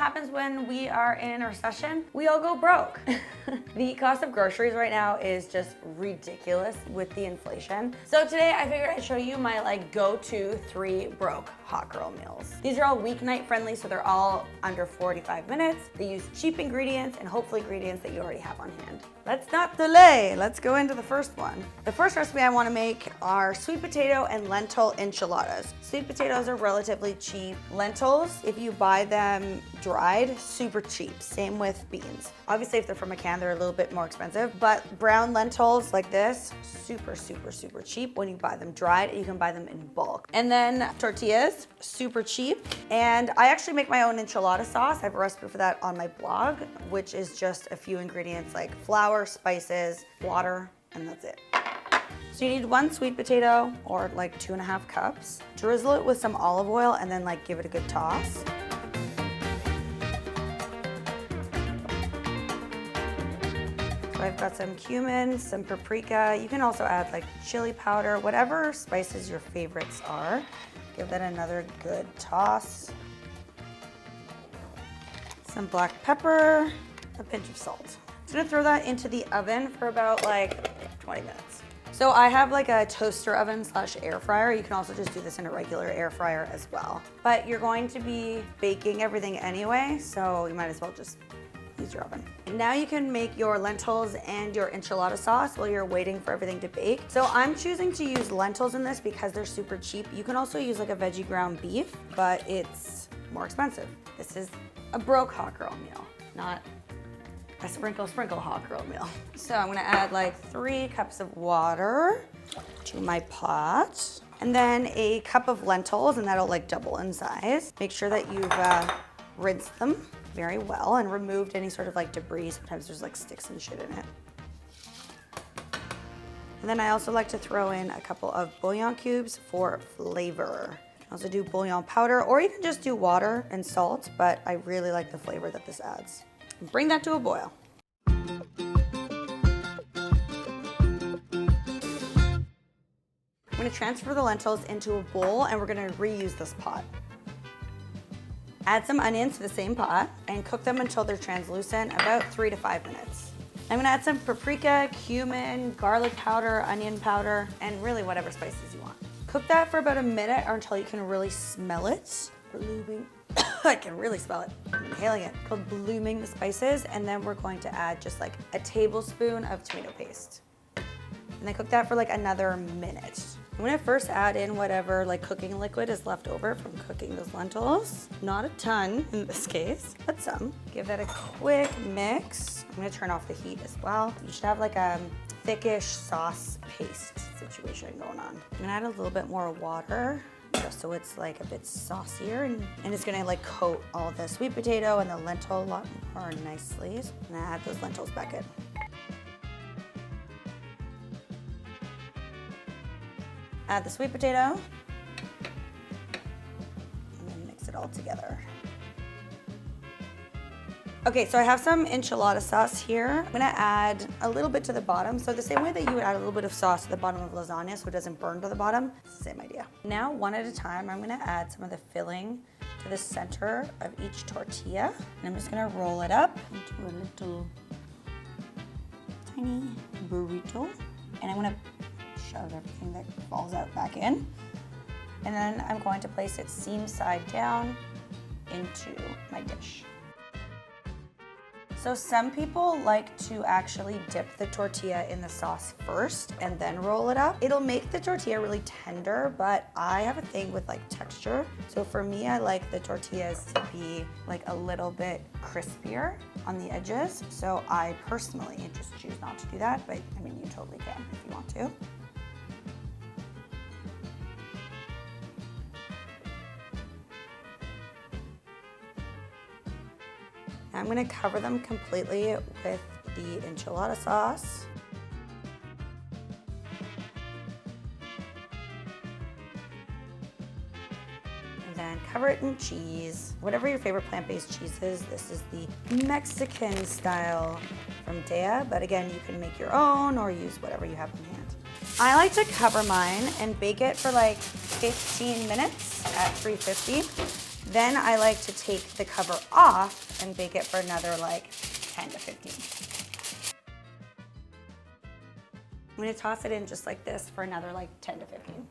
happens when we are in a recession? We all go broke. The cost of groceries right now is just ridiculous with the inflation. So today I figured I'd show you my like go-to 3 broke hot girl meals. These are all weeknight friendly, so they're all under 45 minutes. They use cheap ingredients and hopefully ingredients that you already have on hand. Let's not delay. Let's go into the first one. The first recipe I want to make are sweet potato and lentil enchiladas. Sweet potatoes are relatively cheap. Lentils, if you buy them dried, super cheap. Same with beans. Obviously, if they're from a can, they're a little bit more expensive, but brown lentils like this, super, super, super cheap when you buy them dried. You can buy them in bulk. And then tortillas, super cheap. And I actually make my own enchilada sauce. I have a recipe for that on my blog, which is just a few ingredients like flour, spices, water, and that's it. So you need 1 sweet potato, or like 2.5 cups. Drizzle it with some olive oil and then like give it a good toss. So I've got some cumin, some paprika. You can also add like chili powder, whatever spices your favorites are. Give that another good toss. Some black pepper, a pinch of salt. I'm gonna throw that into the oven for about like 20 minutes. So I have like a toaster oven / air fryer. You can also just do this in a regular air fryer as well. But you're going to be baking everything anyway, so you might as well just use your oven. Now you can make your lentils and your enchilada sauce while you're waiting for everything to bake. So I'm choosing to use lentils in this because they're super cheap. You can also use like a veggie ground beef, but it's more expensive. This is a broke hot girl meal, not a sprinkle hot girl meal. So I'm gonna add like 3 cups of water to my pot, and then a cup of lentils, and that'll like double in size. Make sure that you've rinsed them very well and removed any sort of like debris. Sometimes there's like sticks and shit in it. And then I also like to throw in a couple of bouillon cubes for flavor. You can also do bouillon powder, or you can just do water and salt, but I really like the flavor that this adds. Bring that to a boil. I'm gonna transfer the lentils into a bowl and we're gonna reuse this pot. Add some onions to the same pot and cook them until they're translucent, about 3 to 5 minutes. I'm gonna add some paprika, cumin, garlic powder, onion powder, and really whatever spices you want. Cook that for about a minute or until you can really smell it. Blooming. I can really smell it. I'm inhaling it. Called blooming the spices, and then we're going to add just like a tablespoon of tomato paste. And then cook that for like another minute. I'm gonna first add in whatever like cooking liquid is left over from cooking those lentils. Not a ton in this case, but some. Give that a quick mix. I'm gonna turn off the heat as well. You should have like a thickish sauce paste situation going on. I'm gonna add a little bit more water, just so it's like a bit saucier, and it's gonna like coat all the sweet potato and the lentil a lot more nicely. And add those lentils back in. Add the sweet potato, and then mix it all together. Okay, so I have some enchilada sauce here. I'm gonna add a little bit to the bottom. So the same way that you would add a little bit of sauce to the bottom of lasagna so it doesn't burn to the bottom, it's the same idea. Now, one at a time, I'm gonna add some of the filling to the center of each tortilla. And I'm just gonna roll it up into a little tiny burrito. And I'm gonna shove everything that falls out back in. And then I'm going to place it seam side down into my dish. So some people like to actually dip the tortilla in the sauce first and then roll it up. It'll make the tortilla really tender, but I have a thing with like texture. So for me, I like the tortillas to be like a little bit crispier on the edges. So I personally just choose not to do that, but I mean, you totally can if you want to. I'm gonna cover them completely with the enchilada sauce. And then cover it in cheese. Whatever your favorite plant-based cheese is, this is the Mexican style from Dea, but again, you can make your own or use whatever you have in hand. I like to cover mine and bake it for like 15 minutes at 350. Then I like to take the cover off and bake it for another like 10 to 15. I'm gonna toss it in just like this for another like 10 to 15.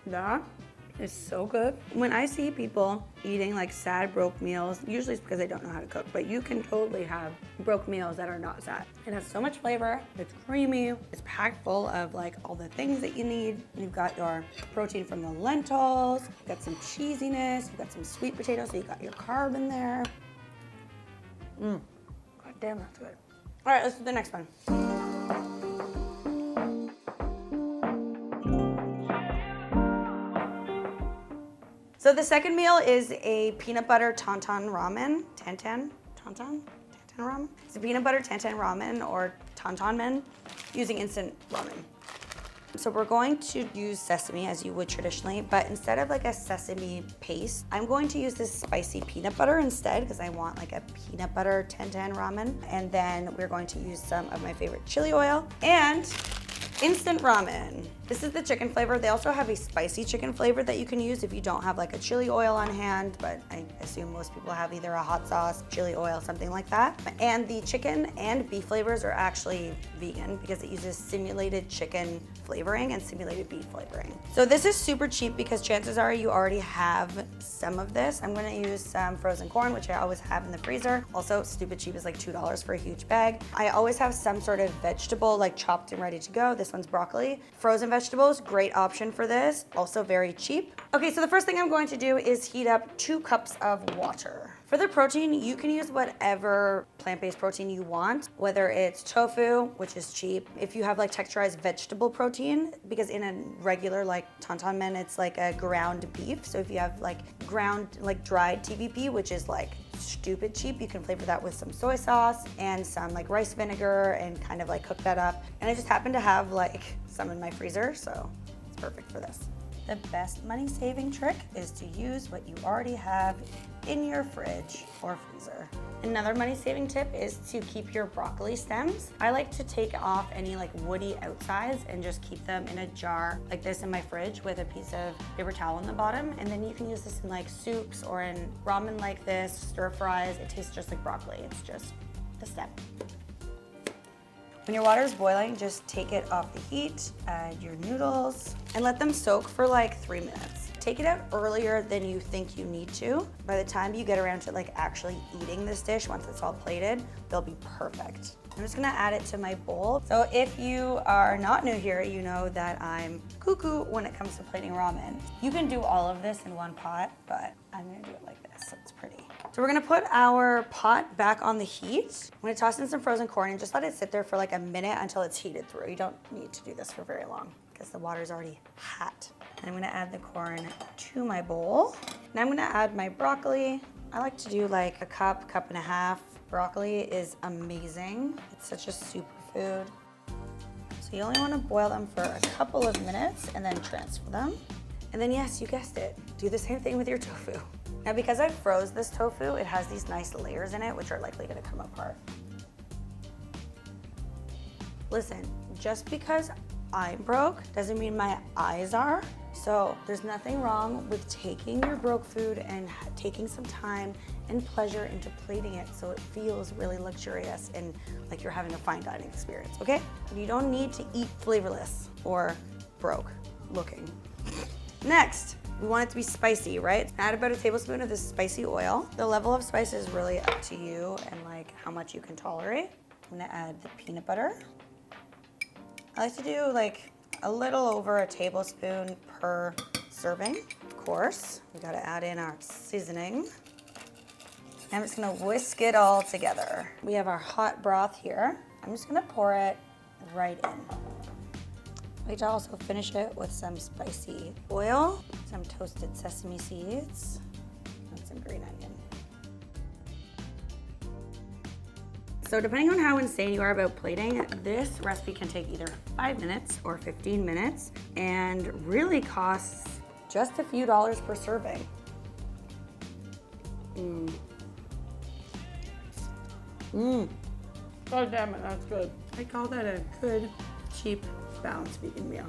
That is so good. When I see people eating like sad broke meals, usually it's because they don't know how to cook, but you can totally have broke meals that are not sad. It has so much flavor, it's creamy, it's packed full of like all the things that you need. You've got your protein from the lentils, you've got some cheesiness, you've got some sweet potatoes, so you got your carb in there. God damn, that's good. All right, let's do the next one. So the second meal is a peanut butter tantan ramen. Tantan ramen? It's a peanut butter tantan ramen or tantan men using instant ramen. So we're going to use sesame as you would traditionally, but instead of like a sesame paste, I'm going to use this spicy peanut butter instead because I want like a peanut butter tantan ramen. And then we're going to use some of my favorite chili oil and instant ramen. This is the chicken flavor. They also have a spicy chicken flavor that you can use if you don't have like a chili oil on hand, but I assume most people have either a hot sauce, chili oil, something like that. And the chicken and beef flavors are actually vegan because it uses simulated chicken flavoring and simulated beef flavoring. So this is super cheap because chances are you already have some of this. I'm gonna use some frozen corn, which I always have in the freezer. Also, stupid cheap is like $2 for a huge bag. I always have some sort of vegetable like chopped and ready to go. This one's broccoli. Frozen vegetables, great option for this. Also very cheap. Okay, so the first thing I'm going to do is heat up 2 cups of water. For the protein, you can use whatever plant-based protein you want, whether it's tofu, which is cheap. If you have like texturized vegetable protein, because in a regular like tantan men, it's like a ground beef. So if you have like ground, like dried TVP, which is like stupid cheap, you can flavor that with some soy sauce and some like rice vinegar and kind of like cook that up. And I just happen to have like some in my freezer, so it's perfect for this. The best money-saving trick is to use what you already have in your fridge or freezer. Another money-saving tip is to keep your broccoli stems. I like to take off any like woody outsides and just keep them in a jar like this in my fridge with a piece of paper towel on the bottom. And then you can use this in like soups or in ramen like this, stir fries. It tastes just like broccoli. It's just the stem. When your water is boiling, just take it off the heat, add your noodles, and let them soak for like 3 minutes. Take it out earlier than you think you need to. By the time you get around to like actually eating this dish, once it's all plated, they'll be perfect. I'm just gonna add it to my bowl. So if you are not new here, you know that I'm cuckoo when it comes to plating ramen. You can do all of this in one pot, but I'm gonna do it like this, so it's pretty. So we're gonna put our pot back on the heat. I'm gonna toss in some frozen corn and just let it sit there for like a minute until it's heated through. You don't need to do this for very long because the water's already hot. And I'm gonna add the corn to my bowl. And I'm gonna add my broccoli. I like to do like a cup, cup and a half. Broccoli is amazing. It's such a superfood. So you only wanna boil them for a couple of minutes and then transfer them. And then yes, you guessed it, do the same thing with your tofu. Now because I froze this tofu, it has these nice layers in it, which are likely gonna come apart. Listen, just because I'm broke doesn't mean my eyes are. So there's nothing wrong with taking your broke food and taking some time and pleasure into plating it so it feels really luxurious and like you're having a fine dining experience, okay? You don't need to eat flavorless or broke looking. Next, we want it to be spicy, right? Add about a tablespoon of this spicy oil. The level of spice is really up to you and like how much you can tolerate. I'm gonna add the peanut butter. I like to do like a little over a tablespoon per serving. Of course, we gotta add in our seasoning. I'm just gonna whisk it all together. We have our hot broth here. I'm just gonna pour it right in. I like to also finish it with some spicy oil, some toasted sesame seeds, and some green onion. So depending on how insane you are about plating, this recipe can take either 5 minutes or 15 minutes and really costs just a few dollars per serving. God damn it, that's good. I call that a good, cheap, balanced vegan meal.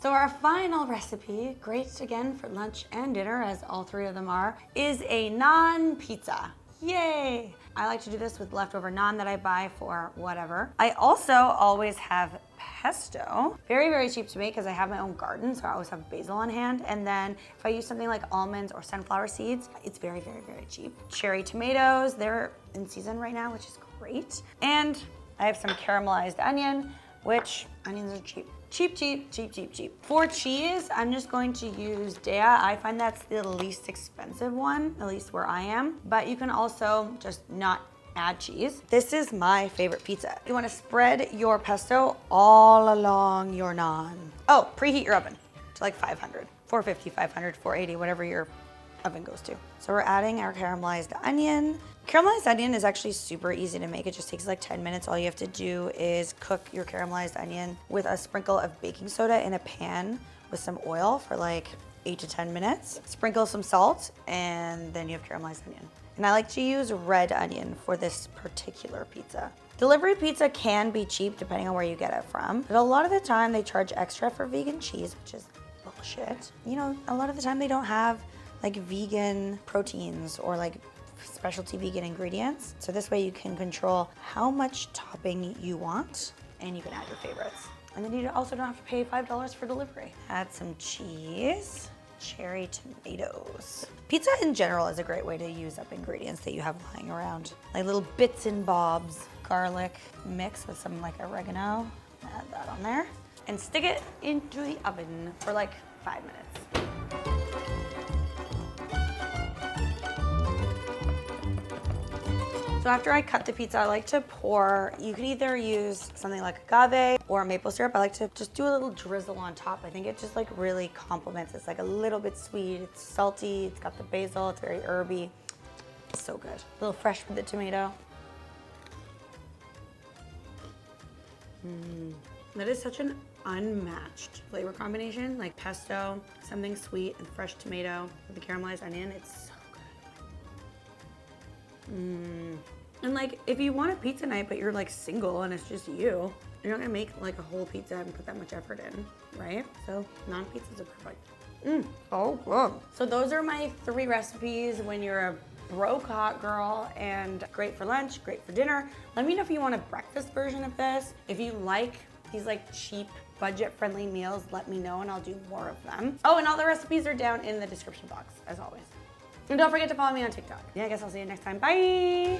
So our final recipe, great again for lunch and dinner, as all three of them are, is a naan pizza. Yay! I like to do this with leftover naan that I buy for whatever. I also always have pesto. Very, very cheap to make because I have my own garden, so I always have basil on hand. And then if I use something like almonds or sunflower seeds, it's very, very, very cheap. Cherry tomatoes, they're in season right now, which is great. And I have some caramelized onion, which onions are cheap. Cheap, cheap, cheap, cheap, cheap. For cheese, I'm just going to use Dea. I find that's the least expensive one, at least where I am. But you can also just not add cheese. This is my favorite pizza. You wanna spread your pesto all along your naan. Oh, preheat your oven to like 500, 450, 500, 480, whatever your oven goes to. So we're adding our caramelized onion. Caramelized onion is actually super easy to make. It just takes like 10 minutes. All you have to do is cook your caramelized onion with a sprinkle of baking soda in a pan with some oil for like 8 to 10 minutes. Sprinkle some salt, and then you have caramelized onion. And I like to use red onion for this particular pizza. Delivery pizza can be cheap depending on where you get it from, but a lot of the time they charge extra for vegan cheese, which is bullshit. You know, a lot of the time they don't have like vegan proteins or like specialty vegan ingredients. So this way you can control how much topping you want and you can add your favorites. And then you also don't have to pay $5 for delivery. Add some cheese, cherry tomatoes. Pizza in general is a great way to use up ingredients that you have lying around. Like little bits and bobs. Garlic mix with some like oregano. Add that on there. And stick it into the oven for like 5 minutes. So after I cut the pizza, I like to pour, you can either use something like agave or maple syrup. I like to just do a little drizzle on top. I think it just like really complements. It's like a little bit sweet, it's salty, it's got the basil, it's very herby. It's so good. A little fresh with the tomato. That is such an unmatched flavor combination. Like pesto, something sweet and fresh tomato with the caramelized onion. It's so good. And like, if you want a pizza night, but you're like single and it's just you're not gonna make like a whole pizza and put that much effort in, right? So non-pizzas are perfect. Oh, good. So those are my 3 recipes when you're a broke hot girl, and great for lunch, great for dinner. Let me know if you want a breakfast version of this. If you like these like cheap, budget-friendly meals, let me know and I'll do more of them. Oh, and all the recipes are down in the description box, as always. And don't forget to follow me on TikTok. Yeah, I guess I'll see you next time. Bye!